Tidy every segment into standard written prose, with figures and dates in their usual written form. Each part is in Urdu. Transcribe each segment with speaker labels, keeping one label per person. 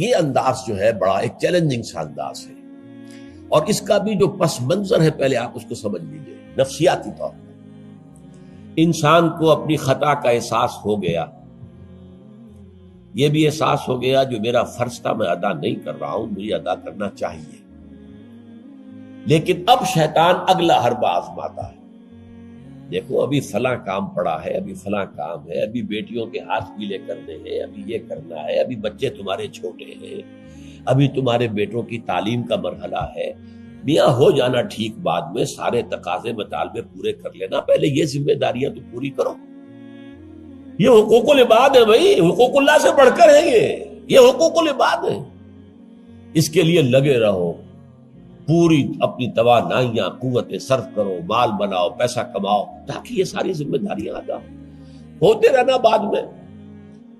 Speaker 1: یہ انداز جو ہے بڑا ایک چیلنجنگ سا انداز ہے، اور اس کا بھی جو پس منظر ہے پہلے آپ اس کو سمجھ لیجئے۔ نفسیاتی طور پر انسان کو اپنی خطا کا احساس ہو گیا، یہ بھی احساس ہو گیا جو میرا فرض تھا میں ادا نہیں کر رہا ہوں، مجھے ادا کرنا چاہیے، لیکن اب شیطان اگلا حربہ آزماتا ہے۔ دیکھو ابھی فلاں کام پڑا ہے، ابھی فلاں کام ہے، ابھی بیٹیوں کے ہاتھ گیلے کرنے ہیں، ابھی یہ کرنا ہے، ابھی بچے تمہارے چھوٹے ہیں، ابھی تمہارے بیٹوں کی تعلیم کا مرحلہ ہے، میاں ہو جانا ٹھیک، بعد میں سارے تقاضے مطالبے پورے کر لینا، پہلے یہ ذمہ داریاں تو پوری کرو۔ یہ حقوق العباد ہے بھائی، حقوق اللہ سے بڑھ کر ہے، یہ حقوق العباد ہے، اس کے لیے لگے رہو، پوری اپنی توانائیاں قوتیں صرف کرو، مال بناؤ، پیسہ کماؤ، تاکہ یہ ساری ذمہ داریاں ادا ہوتے رہنا۔ بعد میں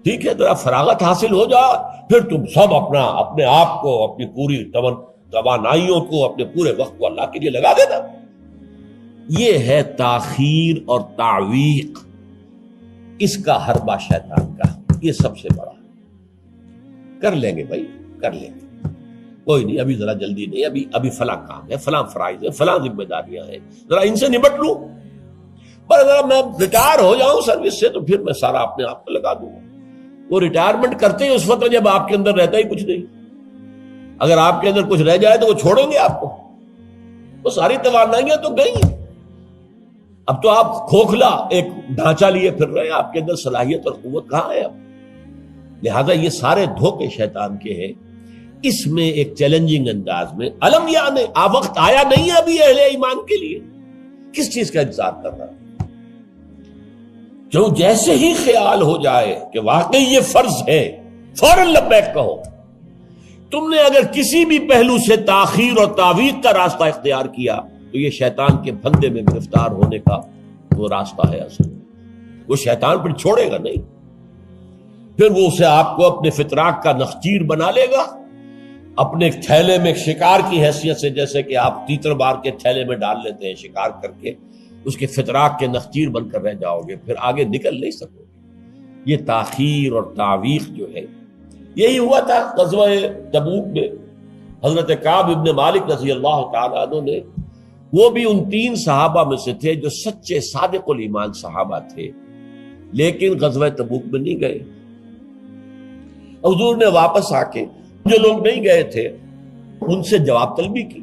Speaker 1: ٹھیک ہے ذرا فراغت حاصل ہو جا، پھر تم سب اپنے آپ کو، اپنی پوری توانائیوں کو، اپنے پورے وقت کو اللہ کے لیے لگا دینا۔ یہ ہے تاخیر اور تعویق، اس کا حربہ شیطان کا، یہ سب سے بڑا۔ کر لیں گے بھائی، کر لیں گے، کوئی نہیں، ابھی ذرا جلدی نہیں، ابھی فلاں کام ہے، فلاں فرائض ہے، فلاں ذمہ داریاں ہیں، ذرا ان سے نمٹ لوں، پر ذرا میں ریٹائر ہو جاؤں سروس سے تو پھر میں سارا اپنے آپ کو لگا دوں گا۔ وہ ریٹائرمنٹ کرتے ہیں اس وقت جب آپ کے اندر رہتا ہی کچھ نہیں، اگر آپ کے اندر کچھ رہ جائے تو وہ چھوڑیں گے آپ کو، وہ ساری توانائیاں تو گئی، اب تو آپ کھوکھلا ایک ڈھانچہ لیے پھر رہے ہیں، آپ کے اندر صلاحیت اور قوت کہاں ہے اب؟ لہذا یہ سارے دھوکے شیطان کے ہیں۔ اس میں ایک چیلنجنگ انداز میں علم یعنی وقت آیا نہیں ہے ابھی اہل ایمان کے لیے، کس چیز کا انتظار کر رہا ہے؟ جو جیسے ہی خیال ہو جائے کہ واقعی یہ فرض ہے، فوراً لبیک کہو۔ تم نے اگر کسی بھی پہلو سے تاخیر اور تعویق کا راستہ اختیار کیا تو یہ شیطان کے پھندے میں گرفتار ہونے کا وہ راستہ ہے اصل میں۔ وہ شیطان پھر چھوڑے گا نہیں، پھر وہ اسے آپ کو اپنے فتراک کا نخچیر بنا لے گا، اپنے تھیلے میں شکار کی حیثیت سے، جیسے کہ آپ تیتر بار کے تھیلے میں ڈال لیتے ہیں شکار کر کے، اس کے فتراک کے نخچیر بن کر رہ جاؤ گے، پھر آگے نکل نہیں سکو گے۔ یہ تاخیر اور تعویق جو ہے، یہی ہوا تھا غزوہ تبوک میں۔ حضرت کعب ابن مالک رضی اللہ تعالیٰ عنہ نے، وہ بھی ان 3 صحابہ میں سے تھے جو سچے صادق الایمان صحابہ تھے، لیکن غزوہ تبوک میں نہیں گئے۔ حضور نے واپس آ کے جو لوگ نہیں گئے تھے ان سے جواب طلبی کی،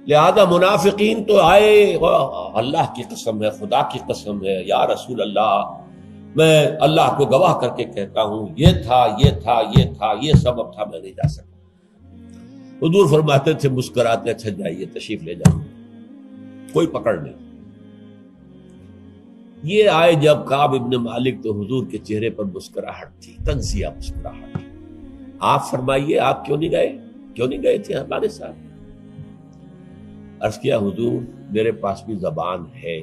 Speaker 1: لہذا منافقین تو آئے، اللہ کی قسم ہے، خدا کی قسم ہے یا رسول اللہ، میں اللہ کو گواہ کر کے کہتا ہوں یہ تھا یہ تھا یہ تھا، یہ سبب تھا، میں نہیں جا سکتا۔ حضور فرماتے تھے مسکراتے، اچھا جائیے تشریف لے جاؤ، کوئی پکڑ نہیں۔ یہ آئے جب کعب ابن مالک تو حضور کے چہرے پر مسکراہٹ تھی، تنزیہ مسکراہٹ۔ آپ فرمائیے آپ کیوں نہیں گئے تھے ہمارے ساتھ؟ عرض کیا حضور میرے پاس بھی زبان ہے،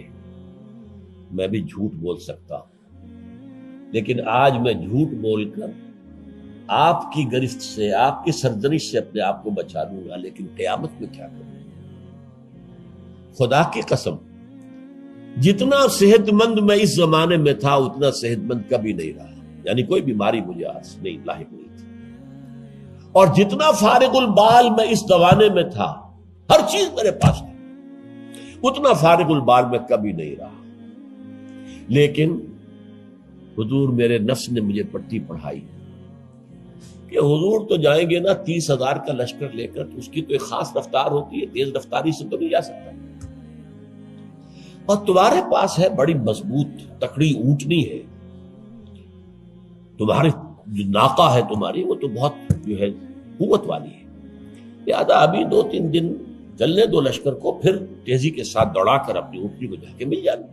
Speaker 1: میں بھی جھوٹ بول سکتا ہوں، لیکن آج میں جھوٹ بول کر آپ کی گرفت سے، آپ کی سرزنش سے اپنے آپ کو بچا لوں گا، لیکن قیامت میں کیا کروں؟ خدا کی قسم جتنا صحت مند میں اس زمانے میں تھا اتنا صحت مند کبھی نہیں رہا، یعنی کوئی بیماری مجھے آج نہیں لاحق نہیں تھی، اور جتنا فارغ البال میں اس زمانے میں تھا، ہر چیز میرے پاس تھی، اتنا فارغ البال میں کبھی نہیں رہا۔ لیکن حضور میرے نفس نے مجھے پٹی پڑھائی کہ حضور تو جائیں گے نا 30,000 کا لشکر لے کر، تو اس کی تو ایک خاص رفتار ہوتی ہے، تیز رفتاری سے تو نہیں جا سکتا، اور تمہارے پاس ہے بڑی مضبوط تکڑی اونٹنی ہے، تمہاری جو ناقہ ہے تمہاری وہ تو بہت جو ہے قوت والی ہے، لہذا ابھی 2-3 دن چلنے دو لشکر کو، پھر تیزی کے ساتھ دوڑا کر اپنی اونٹنی کو جا کے مل جانا۔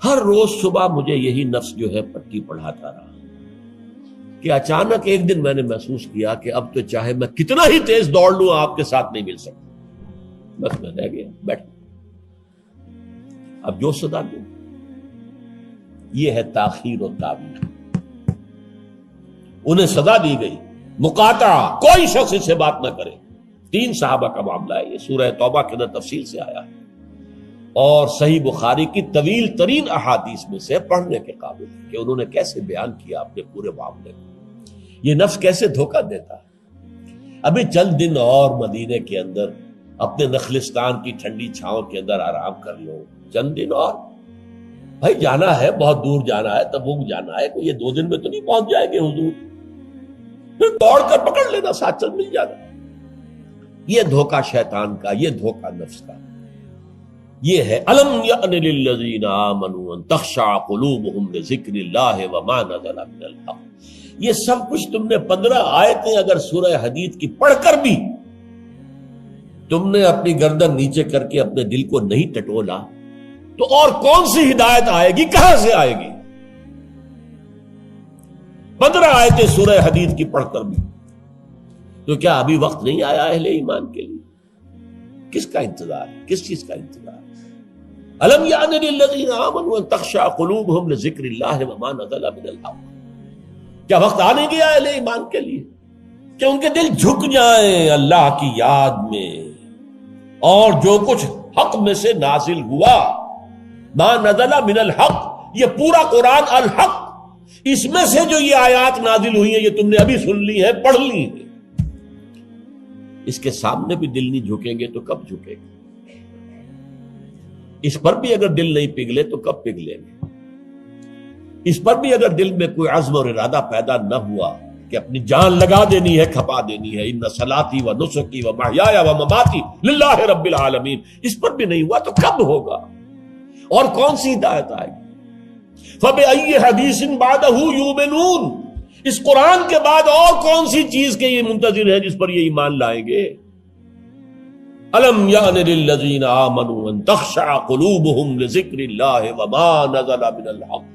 Speaker 1: ہر روز صبح مجھے یہی نفس جو ہے پٹی پڑھاتا رہا کہ اچانک ایک دن میں نے محسوس کیا کہ اب تو چاہے میں کتنا ہی تیز دوڑ لوں آپ کے ساتھ نہیں مل سکتا، بس میں رہ گیا بیٹھ، اب جو صدا دوں۔ یہ ہے تاخیر و تعویق۔ انہیں سزا دی گئی، مقاطعہ، کوئی شخص اس سے بات نہ کرے۔ 3 صحابہ کا معاملہ ہے، یہ سورہ توبہ کے اندر تفصیل سے آیا ہے، اور صحیح بخاری کی طویل ترین احادیث میں سے پڑھنے کے قابل ہے کہ انہوں نے کیسے بیان کیا اپنے پورے معاملے کو۔ یہ نفس کیسے دھوکہ دیتا ہے؟ ابھی چند دن اور مدینے کے اندر اپنے نخلستان کی ٹھنڈی چھاؤں کے اندر آرام کر لو، چند دن اور، بھائی جانا ہے، بہت دور جانا ہے، تبوک جانا ہے، کوئی یہ 2 دن میں تو نہیں پہنچ جائیں گے حضور، پھر دوڑ کر پکڑ لینا، ساتھ چل مل جانا۔ یہ دھوکہ شیطان کا، یہ دھوکہ نفس کا، یہ ہے الم یأن للذین آمنوا ان تخشع قلوبہم لذکر اللہ وما نزل من الحق۔ یہ سب کچھ تم نے 15 آیتیں اگر سورہ حدید کی پڑھ کر بھی تم نے اپنی گردن نیچے کر کے اپنے دل کو نہیں ٹٹولا تو اور کون سی ہدایت آئے گی، کہاں سے آئے گی؟ 15 آیتیں سورہ حدید کی پڑھ کر بھی، تو کیا ابھی وقت نہیں آیا اہل ایمان کے لیے؟ کس کا انتظار ہے؟ کس چیز کا انتظار ہے؟ الم یأن للذین آمنوا ان تخشع قلوبہم لذکر اللہ وما نزل من الحق۔ کیا وقت آ نہیں گیا اہل ایمان کے لیے کہ ان کے دل جھک جائیں اللہ کی یاد میں، اور جو کچھ حق میں سے نازل ہوا، ما نزل من الحق، یہ پورا قرآن الحق، اس میں سے جو یہ آیات نازل ہوئی ہیں یہ تم نے ابھی سن لی ہے، پڑھ لی ہے، اس کے سامنے بھی دل نہیں جھکیں گے تو کب جھکیں گے؟ اس پر بھی اگر دل نہیں پگھلے تو کب پگھلیں گے؟ اس پر بھی اگر دل میں کوئی عزم اور ارادہ پیدا نہ ہوا کہ اپنی جان لگا دینی ہے، کھپا دینی ہے، ان صلاتی و نسکی و محیایا و مماتی للہ رب العالمین، اس پر بھی نہیں ہوا تو کب ہوگا؟ اور کون سی ہدایت آئے گی؟ فبأی حدیث بعدہ یؤمنون، اس قرآن کے بعد اور کون سی چیز کے یہ منتظر ہے جس پر یہ ایمان لائیں گے؟ الم یأن للذین آمنوا ان تخشع قلوبہم لذکر اللہ وما نزل من الحق۔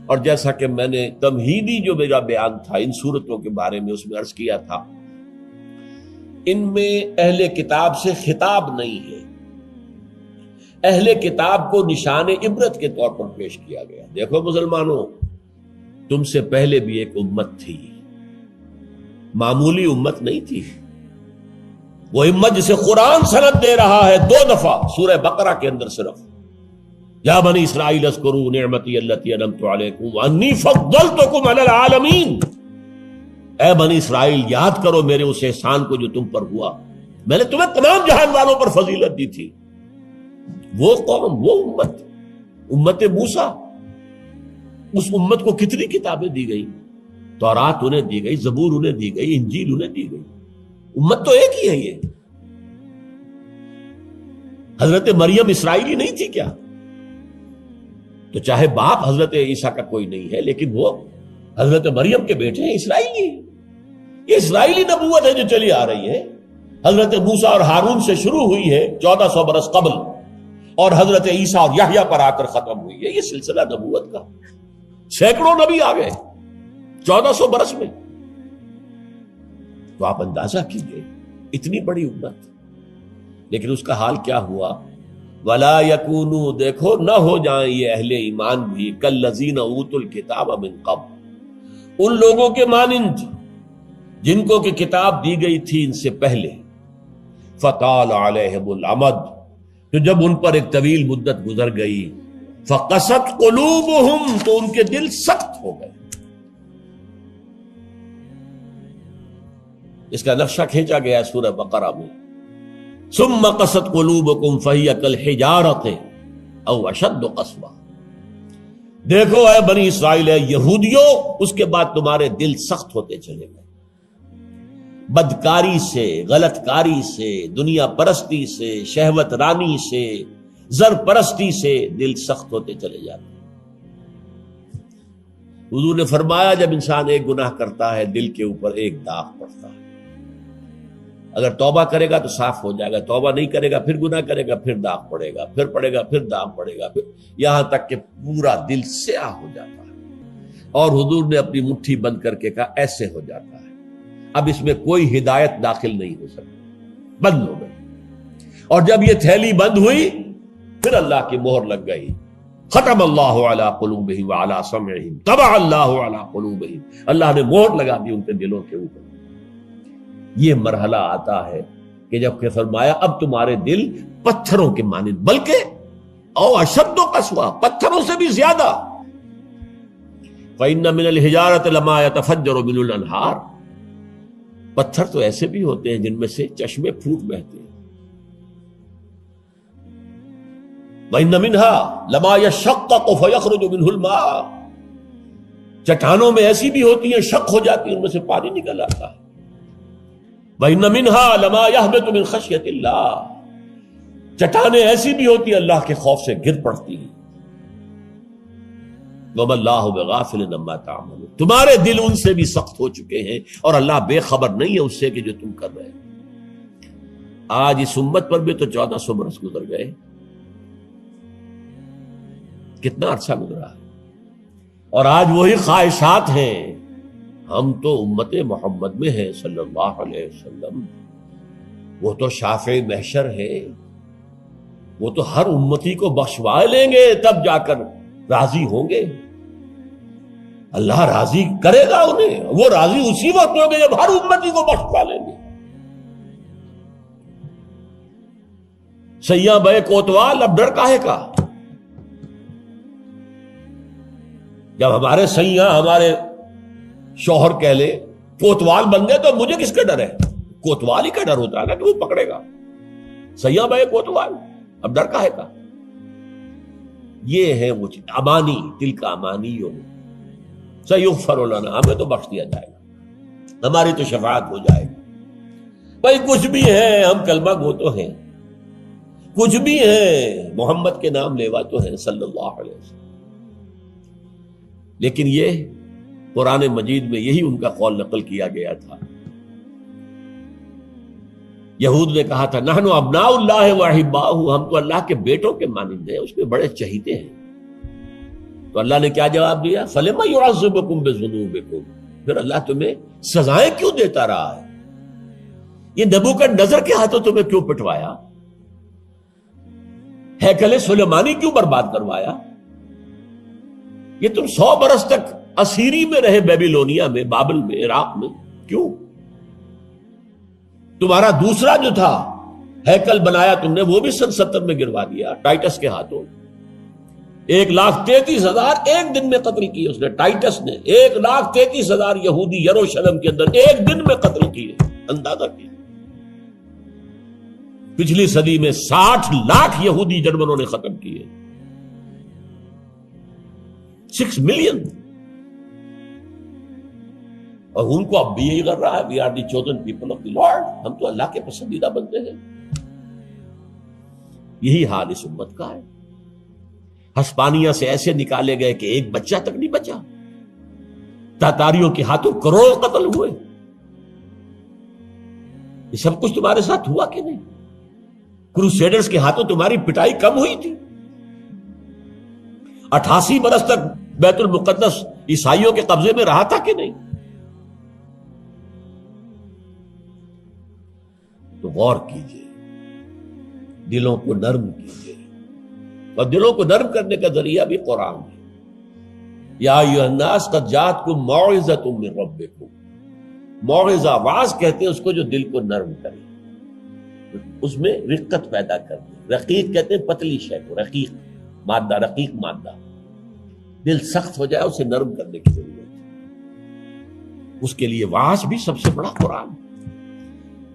Speaker 1: اور جیسا کہ میں نے تمہیدی جو میرا بیان تھا ان صورتوں کے بارے میں، اس میں عرض کیا تھا ان میں اہل کتاب سے خطاب نہیں ہے، اہل کتاب کو نشان عبرت کے طور پر پیش کیا گیا۔ دیکھو مسلمانوں، تم سے پہلے بھی ایک امت تھی، معمولی امت نہیں تھی، وہ امت جسے قرآن سند دے رہا ہے 2 دفعہ سورہ بقرہ کے اندر صرف، یا بنی اسرائیل اذکروا نعمتی التی انعمت علیکم وانی فضلتکم علی العالمین، اے بنی اسرائیل یاد کرو میرے اس احسان کو جو تم پر ہوا، میں نے تمہیں تمام جہان والوں پر فضیلت دی تھی۔ وہ قوم، وہ امت، امت موسیٰ، اس امت کو کتنی کتابیں دی گئی، تورات انہیں دی گئی، زبور انہیں دی گئی، انجیل انہیں دی گئی، امت تو ایک ہی ہے یہ۔ حضرت مریم اسرائیلی نہیں تھی کیا؟ تو چاہے باپ حضرت عیسیٰ کا کوئی نہیں ہے لیکن وہ حضرت مریم کے بیٹے ہیں، اسرائیلی، یہ اسرائیلی نبوت ہے جو چلی آ رہی ہے، حضرت موسیٰ اور ہارون سے شروع ہوئی ہے 1400 برس قبل، اور حضرت عیسیٰ اور یحییٰ پر آ کر ختم ہوئی ہے۔ یہ سلسلہ نبوت کا، سینکڑوں نبی آ گئے 1400 برس میں، تو آپ اندازہ کیجئے اتنی بڑی امت، لیکن اس کا حال کیا ہوا؟ وَلَا يَكُونُوا، دیکھو نہ ہو جائیں یہ اہل ایمان بھی كَالَّذِينَ أُوتُوا الْكِتَابَ مِن قَبْلُ، ان لوگوں کے مانند جن کو کہ کتاب دی گئی تھی ان سے پہلے، فَطَالَ عَلَيْهِمُ الْأَمَدُ، تو جب ان پر ایک طویل مدت گزر گئی، فَقَسَتْ قُلُوبُهُمْ، تو ان کے دل سخت ہو گئے۔ اس کا نقشہ کھینچا گیا سورہ بقرہ میں، ثم قست قلوبکم فہی کالحجارۃ او اشد قسوہ، دیکھو اے بنی اسرائیل، اے یہودیوں، اس کے بعد تمہارے دل سخت ہوتے چلے گئے، بدکاری سے، غلط کاری سے، دنیا پرستی سے، شہوت رانی سے، زر پرستی سے دل سخت ہوتے چلے جاتے ہیں۔ حضور نے فرمایا جب انسان ایک گناہ کرتا ہے دل کے اوپر ایک داغ پڑتا ہے، اگر توبہ کرے گا تو صاف ہو جائے گا، توبہ نہیں کرے گا پھر گناہ کرے گا، پھر داغ پڑے گا، پھر پڑے گا، پھر داغ پڑے گا، پھر یہاں تک کہ پورا دل سیاہ ہو جاتا ہے۔ اور حضور نے اپنی مٹھی بند کر کے کہا ایسے ہو جاتا ہے، اب اس میں کوئی ہدایت داخل نہیں ہو سکتی، بند ہو گئی۔ اور جب یہ تھیلی بند ہوئی پھر اللہ کی مہر لگ گئی، ختم اللہ علی قلوبہم وعلی سمعہم طبع اللہ علی قلوبہم، اللہ نے مہر لگا دی ان کے دلوں کے اوپر۔ یہ مرحلہ آتا ہے کہ جب کہ فرمایا اب تمہارے دل پتھروں کے مانند، بلکہ او اشد قسوہ، پتھروں سے بھی زیادہ، فَإِنَّ مِنَ الْحِجَارَةِ لَمَا يَتَفَجَّرُ مِنْهُ الْأَنْهَارُ، پتھر تو ایسے بھی ہوتے ہیں جن میں سے چشمے پھوٹ بہتے ہیں. وَإِنَّ مِنْهَا لَمَا يَشَّقَّقُ فَيَخْرُجُ مِنْهُ الْمَاءُ، چٹانوں میں ایسی بھی ہوتی ہیں شق ہو جاتی ہیں ان میں سے پانی نکل آتا ہے. وَإِنَّ مِنْهَا لَمَا يَهْبِطُ مِنْ خَشْيَةِ اللَّهِ، چٹانیں ایسی بھی ہوتی ہیں اللہ کے خوف سے گر پڑتی ہیں. وَمَا اللَّهُ بِغَافِلٍ عَمَّا تَعْمَلُونَ، تمہارے دل ان سے بھی سخت ہو چکے ہیں اور اللہ بے خبر نہیں ہے اس سے کہ جو تم کر رہے ہیں. آج اس امت پر بھی تو 1400 برس گزر گئے، کتنا عرصہ گزرا ہے، اور آج وہی خواہشات ہیں. ہم تو امت محمد میں ہیں صلی اللہ علیہ وسلم، وہ تو شافع محشر ہے، وہ تو ہر امتی کو بخشوا لیں گے تب جا کر راضی ہوں گے. اللہ راضی کرے گا انہیں، وہ راضی اسی وقت ہوں گے جب ہر امتی کو بخشوا لیں گے. سیاں بے کوتوال، اب ڈر کاہے کا؟ جب ہمارے سیاں ہمارے شوہر کہہ لے کوتوال بن گئے تو مجھے کس کا ڈر ہے؟ کوتوال ہی کا ڈر ہوتا ہے نا کہ وہ پکڑے گا. سیاں بے کوتوال، اب ڈر کاہے کا؟ یہ ہے وہ چیز، امانی، دل کا امانی ہو. سیغفر لنا، ہمیں تو بخش دیا جائے گا، ہماری تو شفاعت ہو جائے گی. بھائی کچھ بھی ہے، ہم کلمہ گو تو ہیں، کچھ بھی ہیں، محمد کے نام لیوا تو ہیں صلی اللہ علیہ وسلم. لیکن یہ قرآن مجید میں یہی ان کا قول نقل کیا گیا تھا. یہود نے کہا تھا نحن ابناء اللہ واحباؤہ، ہم تو اللہ کے بیٹوں کے مانند ہیں، اس کے بڑے چہیتے ہیں. تو اللہ نے کیا جواب دیا؟ فلما يعذبكم بذنوبكم، پھر اللہ تمہیں سزائیں کیوں دیتا رہا ہے؟ یہ نبوکدنضر کے ہاتھوں تمہیں کیوں پٹوایا؟ ہیکل سلیمانی کیوں برباد کروایا؟ یہ تم 100 برس تک اسیری میں رہے، بیبیلونیا میں، بابل میں، عراق میں، کیوں؟ تمہارا دوسرا جو تھا ہیکل بنایا تم نے، وہ بھی سن 70 میں گروا دیا ٹائٹس کے ہاتھوں. 1,33,000 ایک دن میں قتل کیے اس نے، ٹائٹس نے 1,33,000 یہودی یروشلم کے اندر ایک دن میں قتل کیے. اندازہ کیے. پچھلی صدی میں 60 لاکھ یہودی جرمنوں نے ختم کیے. 6 ملین. اور ان کو اب بھی یہی کر رہا ہے، we are the chosen people of the Lord, ہم تو اللہ کے پسندیدہ بندے ہیں. یہی حال اس امت کا ہے. ہسپانیہ سے ایسے نکالے گئے کہ ایک بچہ تک نہیں بچا. تاتاریوں کے ہاتھوں کروڑ قتل ہوئے. یہ سب کچھ تمہارے ساتھ ہوا کہ نہیں؟ کروسیڈرز کے ہاتھوں تمہاری پٹائی کم ہوئی تھی؟ 88 برس تک بیت المقدس عیسائیوں کے قبضے میں رہا تھا کہ نہیں؟ تو غور کیجئے، دلوں کو نرم کیجئے، اور دلوں کو نرم کرنے کا ذریعہ بھی قرآن ہے. یا ایھا الناس قد جاءتکم موعظۃ من ربکم. موعظہ، واعظ کہتے ہیں اس کو جو دل کو نرم کرے، اس میں رقت پیدا کر دے. رقیق کہتے ہیں پتلی شے کو، رقیق مادہ، رقیق مادہ. دل سخت ہو جائے اسے نرم کرنے کی ضرورت ہے. اس کے لیے واعظ بھی سب سے بڑا قرآن.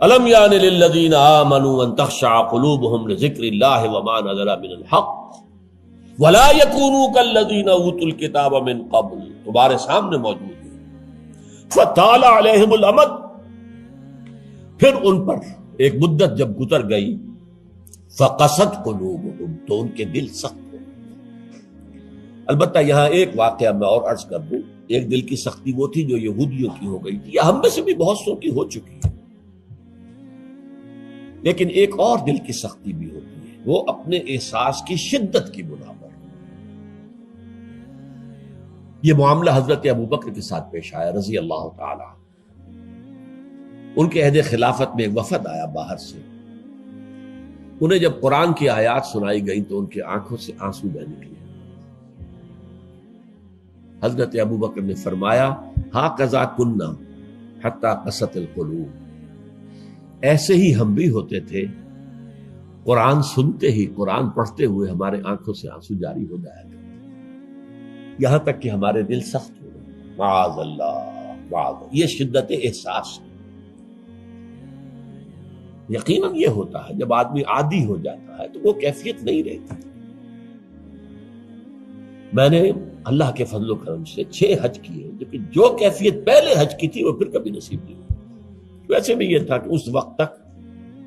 Speaker 1: الم یان للذین آمنوا ان تخشع قلوبهم لذکر اللہ وما نزل من الحق ولا یکونوا کالذین اوتوا الکتاب من قبل. تمہارے سامنے موجود ہے. فطال علیہم الامد، پھر ان پر ایک مدت جب گزر گئی، فقست قلوبهم، تو ان کے دل سخت ہو. البتہ یہاں ایک واقعہ میں اور عرض کر دوں. ایک دل کی سختی وہ تھی جو یہودیوں کی ہو گئی تھی، یا ہم میں سے بھی بہت سو کی ہو چکی ہے. لیکن ایک اور دل کی سختی بھی ہوتی ہے، وہ اپنے احساس کی شدت کی بنا پر. یہ معاملہ حضرت ابوبکر کے ساتھ پیش آیا رضی اللہ تعالی. ان کے عہد خلافت میں ایک وفد آیا باہر سے. انہیں جب قرآن کی آیات سنائی گئی تو ان کی آنکھوں سے آنسو بہہ نکلے. حضرت ابوبکر نے فرمایا ہاکذا کنا حتی قست القلوب. ایسے ہی ہم بھی ہوتے تھے، قرآن سنتے ہی، قرآن پڑھتے ہوئے ہمارے آنکھوں سے آنسو جاری ہو جایا کرتے، یہاں تک کہ ہمارے دل سخت ہو گئے. معاذ اللہ، معاذ، یہ شدت احساس ہے۔ یقیناً یہ ہوتا ہے جب آدمی عادی ہو جاتا ہے تو وہ کیفیت نہیں رہتی۔ میں نے اللہ کے فضل و کرم سے 6 حج کیے، جبکہ جو کیفیت پہلے حج کی تھی وہ پھر کبھی نصیب نہیں ہوئی۔ ویسے بھی یہ تھا کہ اس وقت تک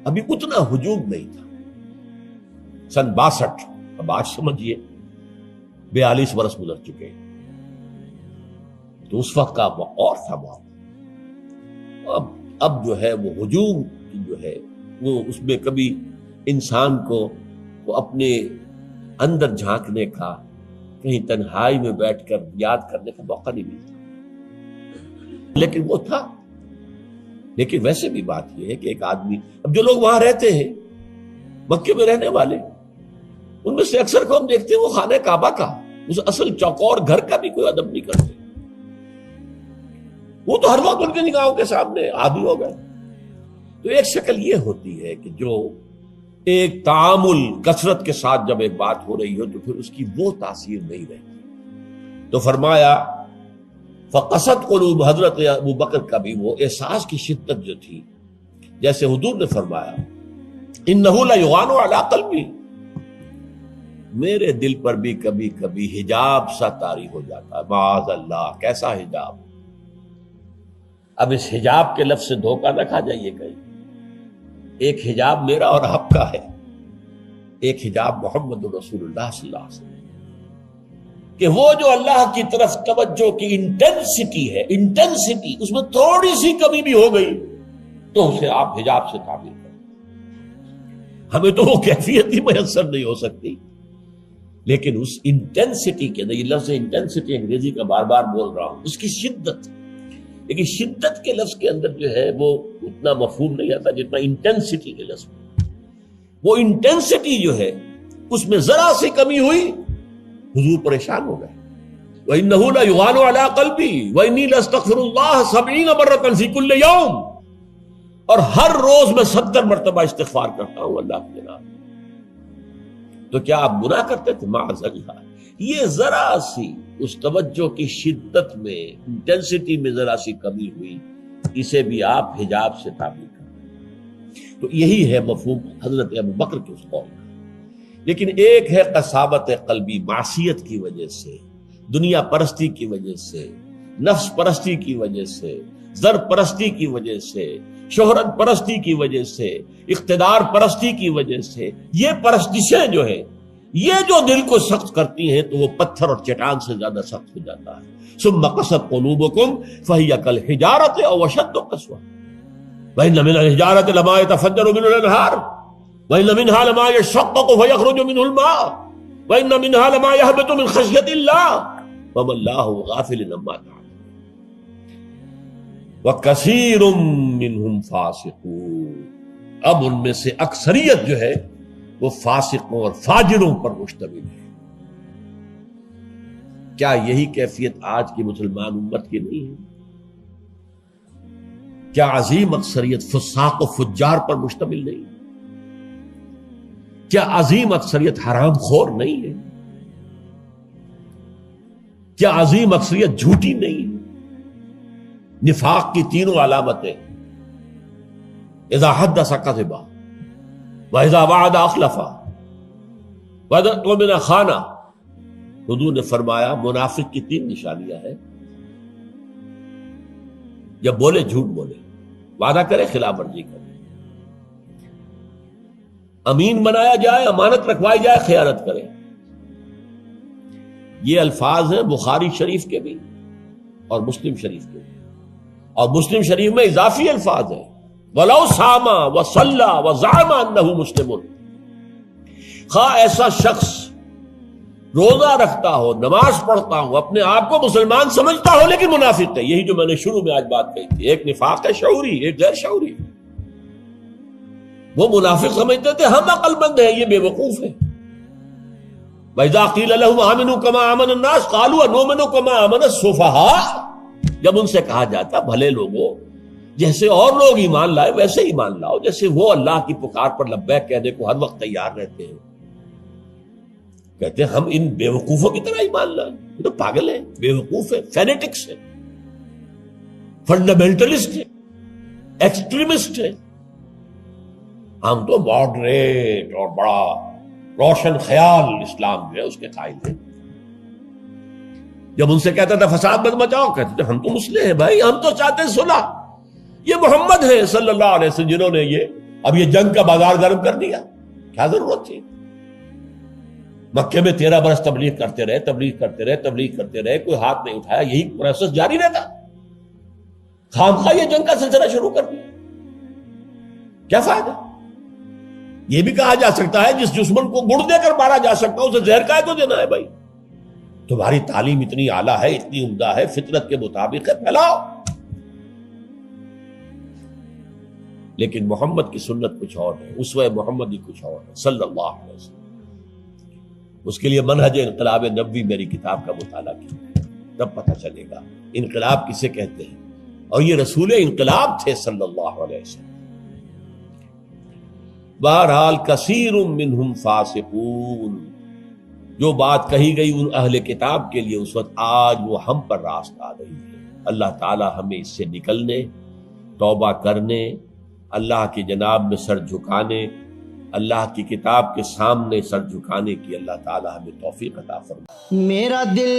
Speaker 1: ابھی اتنا ہجوم نہیں تھا۔ سن 62، اب آج سمجھیے 42 برس گزر چکے، تو اس وقت کا اور تھا معاملہ۔ اب جو ہے وہ ہجوم جو ہے وہ اس میں کبھی انسان کو اپنے اندر جھانکنے کا، کہیں تنہائی میں بیٹھ کر یاد کرنے کا موقع نہیں ملتا، لیکن وہ تھا۔ لیکن ویسے بھی بات یہ ہے کہ ایک آدمی، اب جو لوگ وہاں رہتے ہیں مکے میں رہنے والے، ان میں سے اکثر کو ہم دیکھتے ہیں وہ خانہ کعبہ کا، اس اصل چوکور گھر کا بھی کوئی ادب نہیں کرتے۔ وہ تو ہر وقت ان کے نگاہوں کے سامنے عادی ہو گئے۔ تو ایک شکل یہ ہوتی ہے کہ جو ایک تعامل کثرت کے ساتھ جب ایک بات ہو رہی ہو تو پھر اس کی وہ تاثیر نہیں رہتی۔ تو فرمایا فقست قلوب، حضرت ابو بکر کا بھی وہ احساس کی شدت جو تھی، جیسے حضور نے فرمایا انہ لیغان علی قلبی، میرے دل پر بھی کبھی کبھی حجاب سا طاری ہو جاتا ہے۔ معاذ اللہ، کیسا حجاب؟ اب اس حجاب کے لفظ سے دھوکہ نہ کھا جائیے کہیں۔ ایک حجاب میرا اور آپ کا ہے، ایک حجاب محمد رسول اللہ صلی اللہ علیہ وسلم، کہ وہ جو اللہ کی طرف توجہ کی انٹینسٹی ہے، انٹینسٹی اس میں تھوڑی سی کمی بھی ہو گئی تو اسے آپ حجاب سے تعبیر کریں۔ ہمیں تو وہ کیفیت ہی میسر نہیں ہو سکتی، لیکن اس انٹینسٹی کے اندر، یہ لفظ انٹینسٹی انگریزی کا بار بار بول رہا ہوں، اس کی شدت، لیکن شدت کے لفظ کے اندر جو ہے وہ اتنا مفہوم نہیں آتا جتنا انٹینسٹی کے لفظ میں۔ وہ انٹینسٹی جو ہے اس میں ذرا سی کمی ہوئی، حضور پریشان ہو گئے۔ وَإِنَّهُ لَيُغَانُ عَلَىٰ قَلْبِي وَإِنِّي لَأَسْتَغْفِرُ اللَّهَ 70 مرة فِي كُلِّ يَوْمٍ، اور ہر روز میں 70 مرتبہ استغفار کرتا ہوں اللہ کے نام۔ تو کیا آپ گناہ کرتے تھے؟ معاذ اللہ۔ یہ ذرا سی اس توجہ کی شدت میں، انٹینسٹی میں ذرا سی کمی ہوئی، اسے بھی آپ حجاب سے تعبیر کریں۔ تو یہی ہے مفہوم حضرت ابو بکر کے اس قول کا۔ لیکن ایک ہے قساوت قلبی، معصیت کی وجہ سے، دنیا پرستی کی وجہ سے، نفس پرستی کی وجہ سے، زر پرستی کی وجہ سے، شہرت پرستی کی وجہ سے، اقتدار پرستی کی وجہ سے، یہ پرستشیں جو ہے یہ جو دل کو سخت کرتی ہیں تو وہ پتھر اور چٹان سے زیادہ سخت ہو جاتا ہے۔ ثم قست قلوبکم فہی کالحجارۃ او اشد قسوۃ وان من الحجارۃ لما يتفجر منه الانہار وان منها لما يشقق فيخرج منه الماء وان منها لما يهبط من خشیۃ اللہ وما اللہ غافل عما تعملون وکثیر منهم فاسقون۔ اب ان میں سے اکثریت جو ہے وہ فاسقوں اور فاجروں پر مشتمل ہے۔ کیا یہی کیفیت آج کی مسلمان امت کی نہیں ہے؟ کیا عظیم اکثریت فساق و فجار پر مشتمل نہیں ہے؟ کیا عظیم اکثریت حرام خور نہیں ہے؟ کیا عظیم اکثریت جھوٹی نہیں ہے؟ نفاق کی تینوں علامتیں، اذا حدث کذب وَإِذَا وَعَدَ أَخْلَفَ وَإِذَا اؤْتُمِنَ خَانَ۔ حضور نے فرمایا منافق کی 3 نشانیاں ہیں، جب بولے جھوٹ بولے، وعدہ کرے خلاف ورزی کرے، امین بنایا جائے، امانت رکھوائی جائے، خیانت کرے۔ یہ الفاظ ہیں بخاری شریف کے بھی اور مسلم شریف کے بھی، اور مسلم شریف میں اضافی الفاظ ہیں وَلَوْ صَامَ وَصَلَّى وَزَعَمَ أَنَّهُ مُسْلِمٌ۔ خواہ ایسا شخص روزہ رکھتا ہو، نماز پڑھتا ہو، اپنے آپ کو مسلمان سمجھتا ہو، لیکن منافق ہے۔ یہی جو میں نے شروع میں آج بات کہی تھی، ایک نفاق ہے شعوری، ایک غیر شعوری۔ وہ منافق سمجھتے تھے ہم عقل مند ہیں، یہ بے وقوف ہے۔ وَإِذَا قِيلَ لَهُمْ آمِنُوا كَمَا آمَنَ النَّاسُ قَالُوا أَنُؤْمِنُ كَمَا آمَنَ السُّفَهَاءُ۔ جب ان سے کہا جاتا بھلے لوگوں، جیسے اور لوگ ایمان لائے ویسے ایمان لاؤ، جیسے وہ اللہ کی پکار پر لبیک کہنے کو ہر وقت تیار رہتے ہیں، کہتے ہیں ہم ان بے وقوفوں کی طرح ایمان لائیں، یہ تو پاگل ہیں، بے وقوف ہیں، فینیٹکس ہیں۔ فنڈامنٹلسٹ ہے، ایکسٹریمسٹ ہے. ہم تو ماڈریٹ اور بڑا روشن خیال اسلام جو ہے اس کے قائل ہیں. جب ان سے کہتا تھا فساد مت مچاؤ، کہتے تھے ہم تو مسلم ہیں بھائی، ہم تو چاہتے ہیں صلح. یہ محمد ہے صلی اللہ علیہ وسلم جنہوں نے اب یہ جنگ کا بازار گرم کر دیا. کیا ضرورت تھی؟ مکے میں 13 برس تبلیغ کرتے رہے، کوئی ہاتھ نہیں اٹھایا، یہی پروسیس جاری رہتا. خامخواہ یہ جنگ کا سلسلہ شروع کر دیا، کیا فائدہ؟ یہ بھی کہا جا سکتا ہے جس دشمن کو گڑ دے کر مارا جا سکتا ہے اسے زہر کائے کو دینا ہے. بھائی تمہاری تعلیم اتنی اعلیٰ ہے، اتنی عمدہ ہے، فطرت کے مطابق ہے، پھیلاؤ. لیکن محمد کی سنت کچھ اور ہے، اسوہ محمدی کچھ اور ہے صلی اللہ علیہ وسلم. اس کے لیے منہج انقلاب نبوی میری کتاب کا مطالعہ کیا، تب پتہ چلے گا انقلاب کسے کہتے ہیں. اور یہ رسول انقلاب تھے صلی اللہ علیہ وسلم. بہرحال کثیر منہم فاسقون، جو بات کہی گئی ان اہل کتاب کے لیے اس وقت، آج وہ ہم پر راست آ رہی ہے. اللہ تعالی ہمیں اس سے نکلنے، توبہ کرنے، اللہ کی جناب میں سر جھکانے، اللہ کی کتاب کے سامنے سر جھکانے کی اللہ تعالی ہمیں توفیق عطا فرمائے.
Speaker 2: میرا دل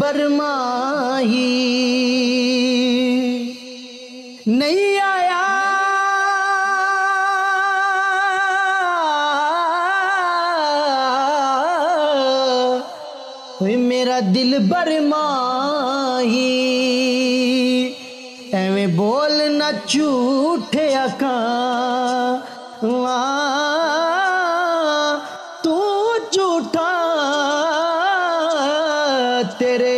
Speaker 2: برماہی نہیں آیا، میرا دل برماہی ایویں بولنا جھوٹے آقا، تو جھوٹا تیرے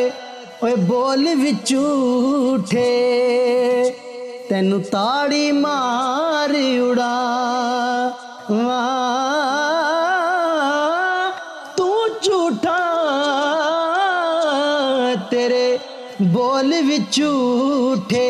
Speaker 2: اوے بول وچ جھوٹے، تینو تاڑی مار اڑا، تو جھوٹا تیرے بول وچ جھوٹے.